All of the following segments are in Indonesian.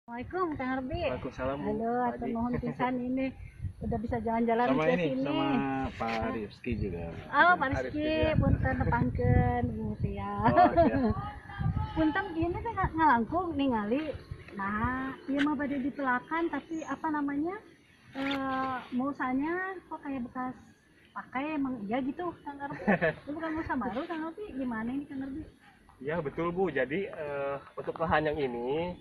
Assalamualaikum Kang Arbi. Waalaikumsalam. Halo, atur nuhun pisan ini udah bisa jalan-jalan Sama ke ini sini. sama Pak Rizky juga. Oh, Pak Rizky, Rizky, ya. punten nepangkeun ya. Oh, siap. Punten ini teh ngalangkung ningali. Nah, ieu mah bade dipelakan tapi apa namanya? Mulsanya kok kayak bekas pakai emang iya gitu Kang Arbi. Itu bukan mulsa baru Kang Arbi. Gimana ini Kang Arbi? Ya betul Bu. Jadi untuk lahan yang ini,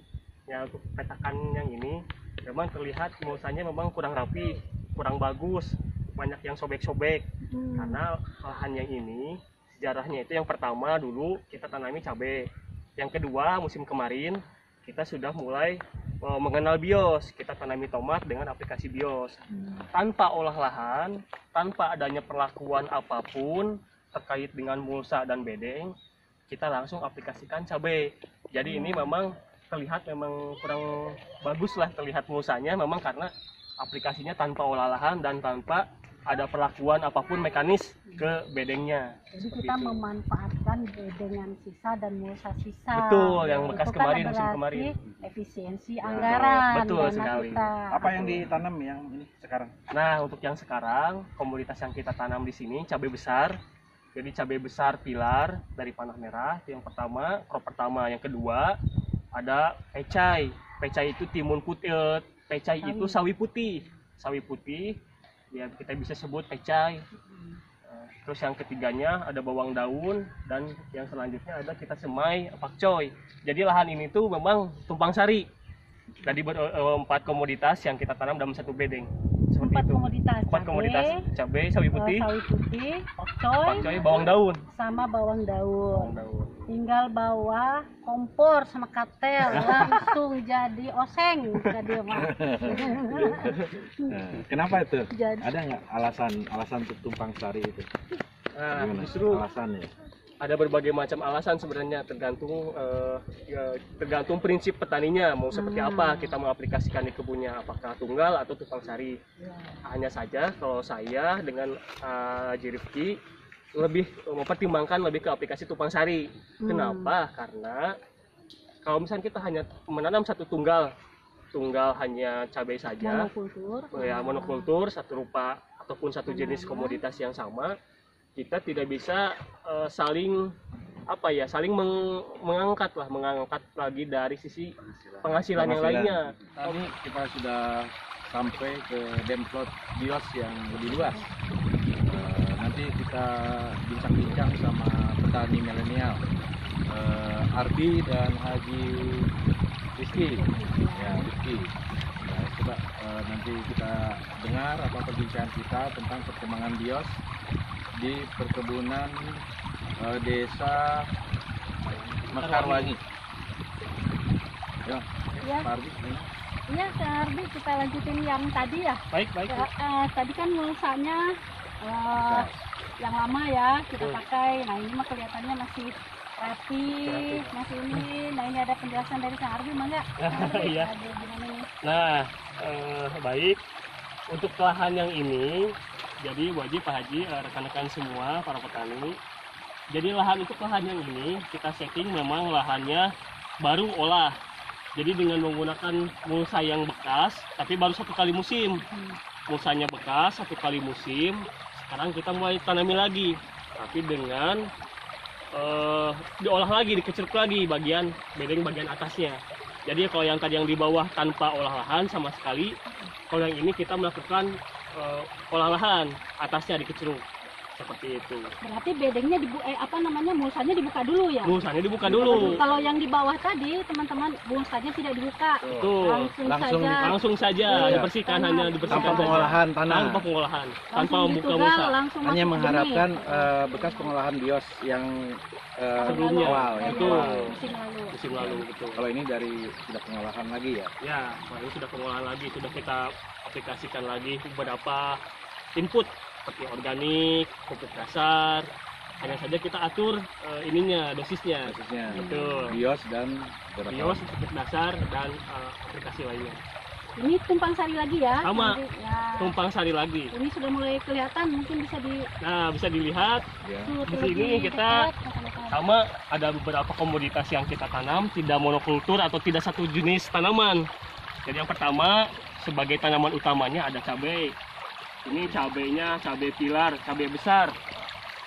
ya untuk petakan yang ini, memang terlihat mulsanya memang kurang rapi, kurang bagus, banyak yang sobek-sobek. Karena lahan yang ini sejarahnya itu yang pertama dulu kita tanami cabai, yang kedua musim kemarin kita sudah mulai mengenal bios, kita tanami tomat dengan aplikasi bios. Tanpa olah lahan, tanpa adanya perlakuan apapun terkait dengan mulsa dan bedeng, kita langsung aplikasikan cabai. Jadi ini memang terlihat memang kurang bagus lah terlihat mulsanya, memang karena aplikasinya tanpa olah lahan dan tanpa ada perlakuan apapun mekanis ke bedengnya. Jadi kita memanfaatkan bedengan sisa dan mulsa sisa. Betul, yang bekas Itu kan kemarin, musim berarti kemarin. efisiensi anggaran. Betul dana sekali. kita. Apa yang ditanam yang ini sekarang? Nah, untuk yang sekarang komoditas yang kita tanam di sini cabai besar. Jadi cabai besar pilar dari panah merah itu yang pertama, crop pertama. Yang kedua ada pecai. Pecai itu timun putih, pecai itu sawi putih. Sawi putih ya kita bisa sebut pecai. Terus yang ketiganya ada bawang daun, dan yang selanjutnya ada kita semai pakcoy. Jadi lahan ini tuh memang tumpang sari. Tadi empat komoditas yang kita tanam dalam satu bedeng. Seperti Empat itu. komoditas. Empat komoditas cabai, sawi putih, pakcoy, bawang daun. sama bawang daun. Bawang daun. Tinggal bawa kompor sama katel langsung jadi oseng dia mah. Nah, kenapa itu? Jadi Ada nggak alasan untuk tumpang sari itu? Nah, Gimana justru alasannya? ada berbagai macam alasan sebenarnya, tergantung tergantung prinsip petaninya mau seperti apa kita mengaplikasikan di kebunnya, apakah tunggal atau tumpang sari. Hanya saja kalau saya dengan Haji Rifki lebih mempertimbangkan lebih ke aplikasi tumpang sari. Kenapa? Karena kalau misalnya kita hanya menanam satu tunggal hanya cabai saja, monokultur. ya monokultur satu rupa ataupun satu jenis komoditas yang sama, kita tidak bisa saling mengangkat lagi dari sisi penghasilan yang lainnya. Tadi kita sudah sampai ke demplot bios yang lebih luas. Nanti kita bincang-bincang sama petani milenial, Arbi dan Haji Rizky. Ya, Rizky. Nah, coba nanti kita dengar apa perbincangan kita tentang perkembangan bios di perkebunan desa Mekarwangi. Ya, Ya, Pak Arbi. iya Kang Arbi, kita lanjutin yang tadi ya. Baik. Tadi kan mulsanya yang lama ya kita pakai. Nah ini mah kelihatannya masih rapi, masih ini. Nah ini ada penjelasan dari Kang Arbi, mangga? Iya. Gimana nih? Nah, baik. Untuk lahan yang ini, jadi wajib Pak Haji, rekan-rekan semua para petani. Jadi untuk lahan yang ini kita setting memang lahannya baru olah. Jadi dengan menggunakan mulsa yang bekas, tapi baru satu kali musim. Mulsanya bekas satu kali musim. Sekarang kita mulai tanami lagi, tapi dengan diolah lagi, dikeceruk lagi bagian atasnya. Jadi kalau yang tadi yang di bawah tanpa olah lahan sama sekali, kalau yang ini kita melakukan olah lahan, atasnya dikeceruk seperti itu. Berarti bedengnya mulsanya dibuka dulu ya? Mulsanya dibuka dulu. Kalau yang di bawah tadi teman-teman mulsanya tidak dibuka. Betul. Langsung saja dibersihkan, hanya dibersihkan Tanpa saja. pengolahan tanah. Tanpa pengolahan, tanpa Langsung membuka ditugal, mulsa. langsung Hanya masuk mengharapkan bekas pengolahan bios yang Sebelumnya. awal. benih. Betul. Musim lalu. Betul. Kalau ini dari sudah pengolahan lagi ya. Ya, ini sudah pengolahan lagi, sudah kita aplikasikan lagi beberapa input seperti organik, pupuk dasar. Hanya saja kita atur dosisnya. Khususnya Betul. bios dan beberapa Bios, pupuk dasar, dan aplikasi lainnya. Ini tumpang sari lagi ya? Sama. Nanti, ya. Tumpang sari lagi. Ini sudah mulai kelihatan, mungkin bisa Nah, bisa dilihat ya. di sini kita pertama ada beberapa komoditas yang kita tanam tidak monokultur atau tidak satu jenis tanaman. Jadi yang pertama sebagai tanaman utamanya ada cabai. Ini cabainya cabai pilar, cabai besar.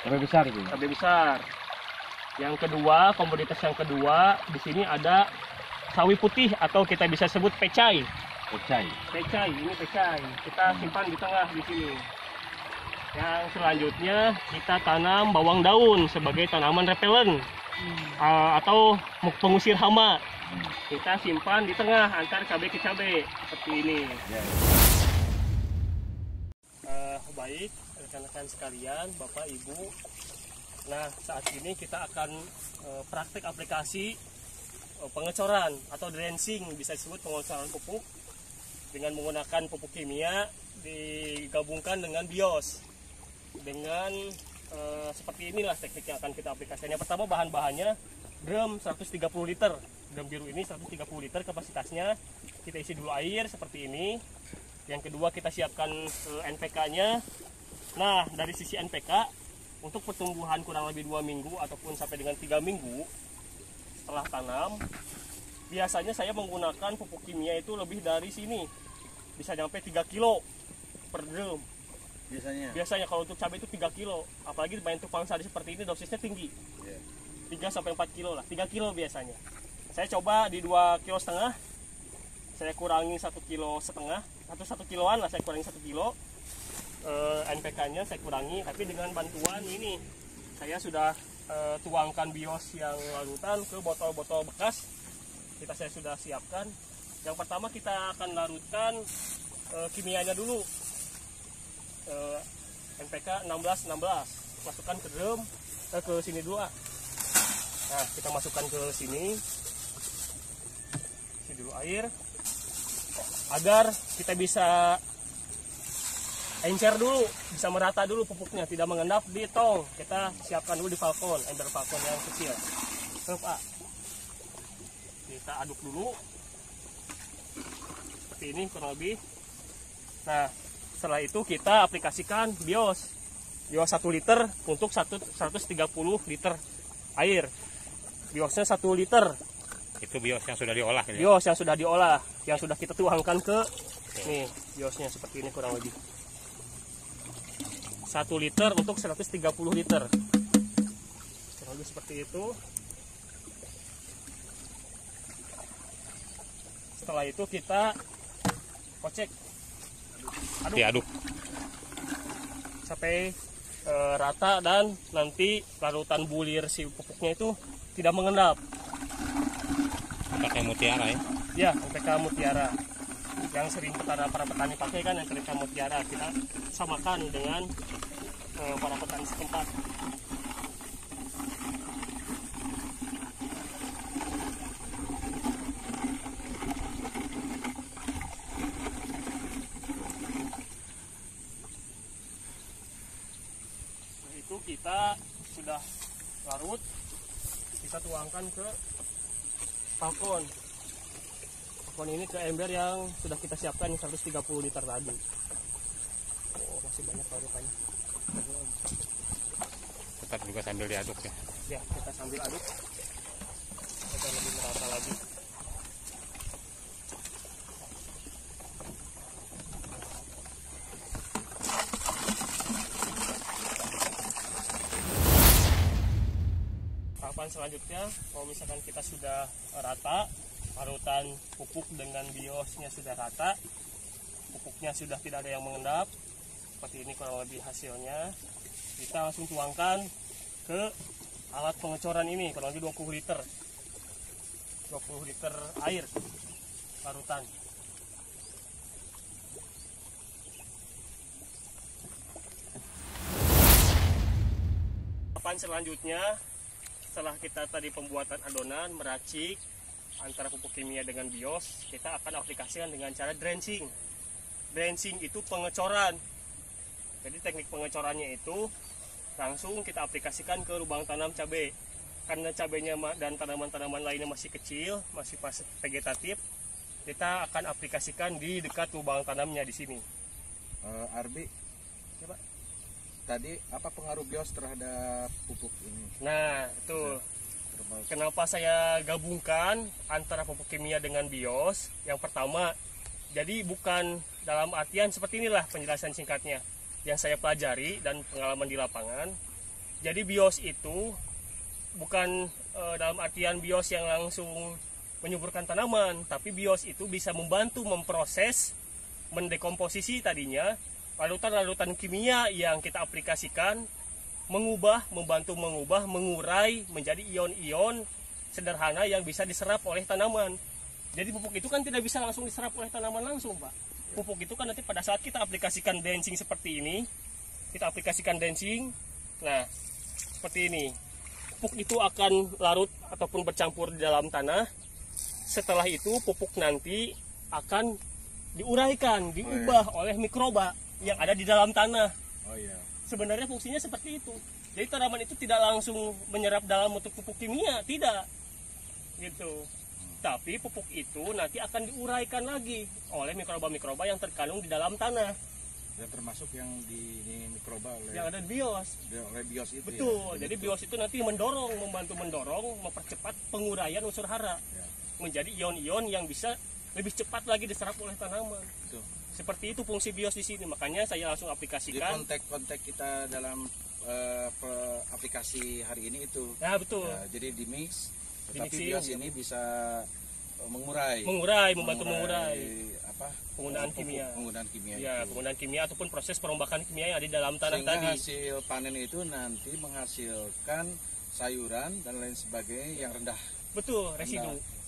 Cabai besar itu. Cabai besar. Yang kedua, komoditas yang kedua di sini ada sawi putih atau kita bisa sebut pecai. Pecai. Pecai, ini pecai. Kita simpan di tengah di sini. Yang selanjutnya kita tanam bawang daun sebagai tanaman repelen atau pengusir hama. Kita simpan di tengah antar cabai ke cabai seperti ini. Ya. Baik, rekan-rekan sekalian, Bapak Ibu. Nah, saat ini kita akan praktek aplikasi pengecoran atau drenching, bisa disebut pengecoran pupuk dengan menggunakan pupuk kimia digabungkan dengan bios. Dengan seperti inilah teknik yang akan kita aplikasikan. Yang pertama bahan-bahannya drum 130 liter. Drum biru ini 130 liter kapasitasnya. Kita isi dulu air seperti ini. Yang kedua kita siapkan NPK-nya. Nah, dari sisi NPK untuk pertumbuhan kurang lebih 2 minggu ataupun sampai dengan 3 minggu setelah tanam, biasanya saya menggunakan pupuk kimia itu lebih dari sini, bisa sampai 3 kilo per drum. Biasanya kalau untuk cabai itu 3 kilo, apalagi main tukang sari seperti ini dosisnya tinggi, 3 sampai 4 kilo lah, 3 kilo biasanya. Saya coba di 2,5 kilo, saya kurangi 1,5 kilo, atau 1 kiloan lah, saya kurangi 1 kilo. NPK-nya saya kurangi, tapi dengan bantuan ini saya sudah tuangkan bios yang larutan ke botol-botol bekas. Saya sudah siapkan. Yang pertama kita akan larutkan kimianya dulu, NPK 16-16, masukkan ke drum, ke sini dulu. Nah, kita masukkan ke sini, isi dulu air agar kita bisa encer dulu, bisa merata dulu pupuknya, tidak mengendap di tong. Kita siapkan dulu di falcon, ember falcon yang kecil. Kita aduk dulu seperti ini kurang lebih. Nah, setelah itu kita aplikasikan bios 1 liter untuk 130 liter air. Biosnya 1 liter. Itu bios yang sudah diolah. Bios yang sudah diolah, yang sudah kita tuangkan ke nih, biosnya seperti ini kurang lebih. 1 liter untuk 130 liter. Kurang lebih seperti itu. Setelah itu kita kocek, Diaduk sampai rata dan nanti larutan bulir si pupuknya itu tidak mengendap. pakai mutiara ya. Ya, NPK mutiara yang sering para petani pakai kan, NPK mutiara. Kita samakan dengan para petani setempat. Itu kita sudah larut, kita tuangkan ke falcon ini, ke ember yang sudah kita siapkan 130 liter tadi. Oh, masih banyak larutannya. Tetap juga sambil diaduk ya. Ya, kita sambil aduk agar lebih merata lagi. Tahapan selanjutnya, kalau misalkan kita sudah rata, larutan pupuk dengan biosnya sudah rata, pupuknya sudah tidak ada yang mengendap, seperti ini kurang lebih hasilnya. Kita langsung tuangkan ke alat pengecoran ini, kurang lebih 20 liter air larutan. Tahapan selanjutnya, setelah kita tadi pembuatan adonan, meracik antara pupuk kimia dengan bios, kita akan aplikasikan dengan cara drenching. Drenching itu pengecoran. Jadi teknik pengecorannya itu langsung kita aplikasikan ke lubang tanam cabai. Karena cabainya dan tanaman-tanaman lainnya masih kecil, masih vegetatif, kita akan aplikasikan di dekat lubang tanamnya di sini. Arbi, Coba. tadi apa pengaruh bios terhadap pupuk ini? Nah, itu Termasuk- kenapa saya gabungkan antara pupuk kimia dengan bios. Yang pertama, jadi bukan dalam artian seperti inilah penjelasan singkatnya yang saya pelajari dan pengalaman di lapangan. Jadi bios itu bukan dalam artian bios yang langsung menyuburkan tanaman, tapi bios itu bisa membantu memproses, mendekomposisi tadinya larutan-larutan kimia yang kita aplikasikan, membantu mengubah, mengurai menjadi ion-ion sederhana yang bisa diserap oleh tanaman. Jadi pupuk itu kan tidak bisa langsung diserap oleh tanaman langsung, Pak. Pupuk itu kan nanti pada saat kita aplikasikan densing seperti ini, kita aplikasikan densing, nah seperti ini. Pupuk itu akan larut ataupun bercampur di dalam tanah. Setelah itu pupuk nanti akan diuraikan, diubah oleh mikroba yang ada di dalam tanah. Oh iya. Sebenarnya fungsinya seperti itu. Jadi tanaman itu tidak langsung menyerap dalam bentuk pupuk kimia, tidak. Gitu. Tapi pupuk itu nanti akan diuraikan lagi oleh mikroba-mikroba yang terkandung di dalam tanah. Dan termasuk yang di ini mikroba oleh, Yang ada di bios. oleh bios itu. Betul. Ya? Jadi bios itu nanti membantu mendorong, mempercepat penguraian unsur hara Ya. menjadi ion-ion yang bisa lebih cepat lagi diserap oleh tanaman. Betul. Seperti itu fungsi bios di sini. Makanya saya langsung Di aplikasikan. kontak kita dalam aplikasi hari ini itu. Nah, betul. Ya, jadi di mix, tetapi Di-mixing, bios ya. ini bisa mengurai. Membantu mengurai apa? penggunaan pupuk- kimia. Penggunaan kimia. Ya, itu. penggunaan kimia ataupun proses perombakan kimia yang ada di dalam tanah Sehingga tadi. hasil panen itu nanti menghasilkan sayuran dan lain sebagainya yang rendah. Betul, residu.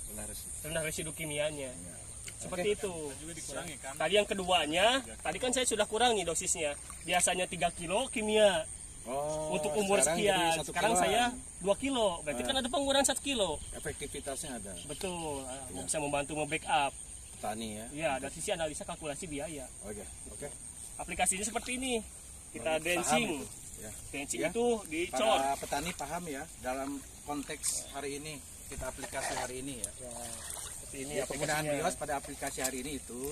Rendah residu. Rendah residu kimianya. Ya. Seperti itu. Juga dikurangi kan. Tadi yang keduanya, tadi kan saya sudah kurang nih dosisnya. Biasanya 3 kilo kimia Oh, untuk umur sekarang sekian. jadi 1 Sekarang kiloan. saya 2 kilo. Berarti kan ada pengurangan 1 kilo. Efektivitasnya ada. Betul. Bisa membantu membackup. Petani ya. Ya, dari sisi analisa kalkulasi biaya. Oke. Oke. Aplikasinya seperti ini. Kita Paham densing. itu. Ya. Densing Ya. itu dicor. Para petani paham ya dalam konteks hari ini, kita aplikasi hari ini ya. Ya, seperti ini Ya, penggunaan aplikasinya. bios pada aplikasi hari ini itu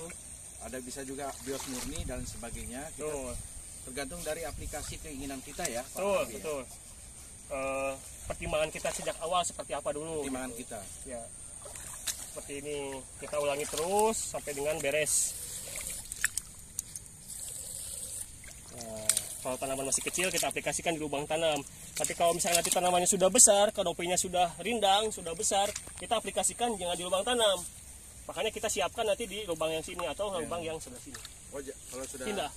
ada bisa juga bios murni dan sebagainya. Kita Betul. tergantung dari aplikasi keinginan kita ya. Pak Betul, Abi, ya. betul. Pertimbangan kita sejak awal seperti apa dulu? Pertimbangan gitu. kita. Ya, seperti ini. Kita ulangi terus sampai dengan beres. Nah, kalau tanaman masih kecil kita aplikasikan di lubang tanam. Tapi kalau misalnya nanti tanamannya sudah besar, kanopinya sudah rindang, sudah besar, kita aplikasikan jangan di lubang tanam. Makanya kita siapkan nanti di lubang yang sini atau lubang yang sebelah sini. Oh, kalau sudah Pindah.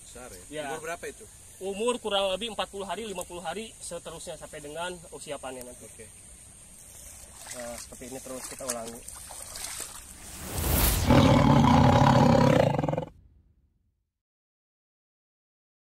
besar ya. Ya. Umur berapa itu? Umur kurang lebih 40 hari, 50 hari, seterusnya sampai dengan usia panen nanti. Oke. Nah, seperti ini terus kita ulangi.